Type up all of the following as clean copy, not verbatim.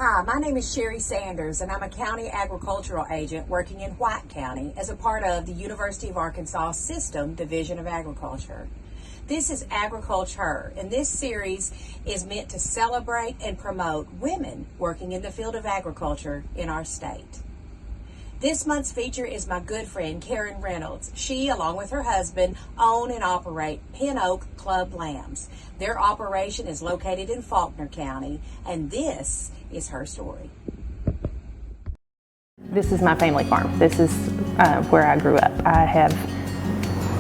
Hi, my name is Sherry Sanders, and I'm a county agricultural agent working in White County as a part of the University of Arkansas System Division of Agriculture. This is Agriculture, and this series is meant to celebrate and promote women working in the field of agriculture in our state. This month's feature is my good friend, Karon Reynolds. She, along with her husband, own and operate Pin Oak Club Lambs. Their operation is located in Faulkner County, and this is her story. This is my family farm. This is where I grew up. I have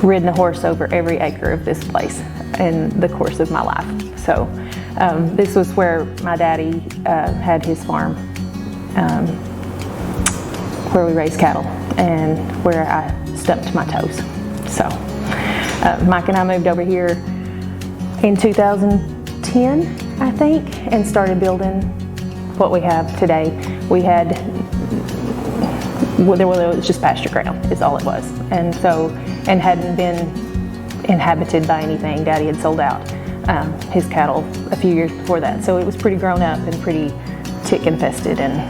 ridden a horse over every acre of this place in the course of my life. So this was where my daddy had his farm, where we raised cattle and where I stumped my toes. So Mike and I moved over here in 2010, I think, and started building what we have today. It was just pasture ground is all it was, and hadn't been inhabited by anything. Daddy had sold out his cattle a few years before that, so it was pretty grown up and pretty tick infested, and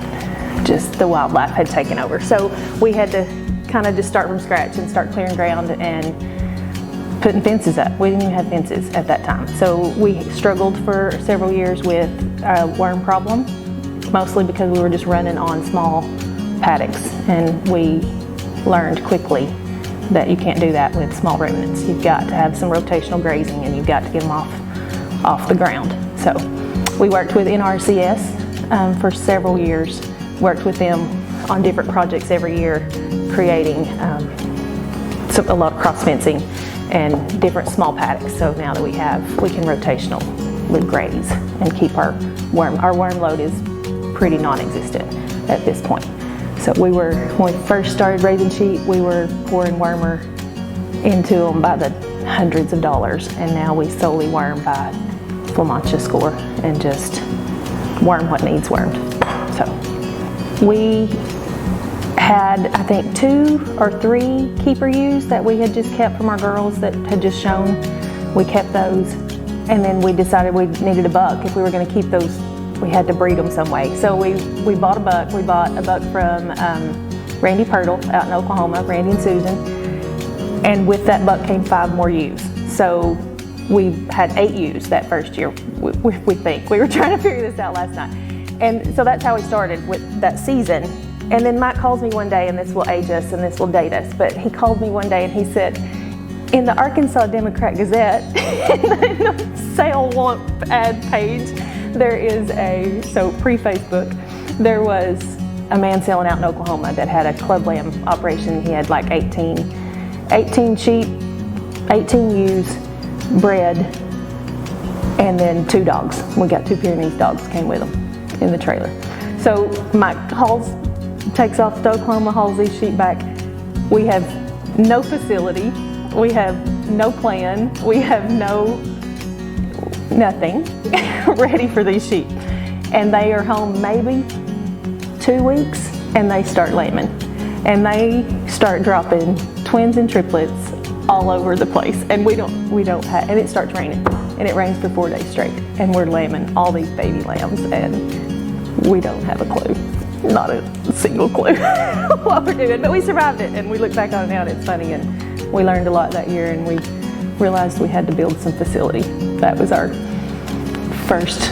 just the wildlife had taken over. So we had to kind of just start from scratch and start clearing ground and putting fences up. We didn't even have fences at that time. So we struggled for several years with a worm problem, mostly because we were just running on small paddocks, and we learned quickly that you can't do that with small ruminants. You've got to have some rotational grazing, and you've got to get them off the ground. So we worked with NRCS for several years, worked with them on different projects every year, creating a lot of cross fencing and different small paddocks. So now that we can rotationally graze and keep our worm load is pretty non-existent at this point. So when we first started raising sheep, we were pouring wormer into them by the hundreds of dollars, and now we solely worm by Flamantia score and just worm what needs wormed. So we had, I think, 2 or 3 keeper ewes that we had just kept from our girls that had just shown. We kept those, and then we decided we needed a buck. If we were going to keep those, we had to breed them some way. So we bought a buck. We bought a buck from Randy Pirtle out in Oklahoma, Randy and Susan, and with that buck came 5 more ewes. So we had 8 ewes that first year, we think. We were trying to figure this out last night. And so that's how we started with that season. And then Mike calls me one day, and this will age us and this will date us, but he called me one day and he said, in the Arkansas Democrat Gazette, in the sale want ad page, there is pre-Facebook, there was a man selling out in Oklahoma that had a club lamb operation. He had like 18 sheep, 18 ewes, bred, and then 2 dogs. We got 2 Pyrenees dogs came with them in the trailer. So Mike takes off to Oklahoma, hauls these sheep back. We have no facility, we have no plan, we have nothing ready for these sheep. And they are home maybe 2 weeks, and they start lambing. And they start dropping twins and triplets all over the place. And we don't have, and it starts raining. And it rains for 4 days straight. And we're lambing all these baby lambs, and we don't have a clue. Not a single clue what we're doing, but we survived it, and we look back on it now and it's funny, and we learned a lot that year, and we realized we had to build some facility. That was our first,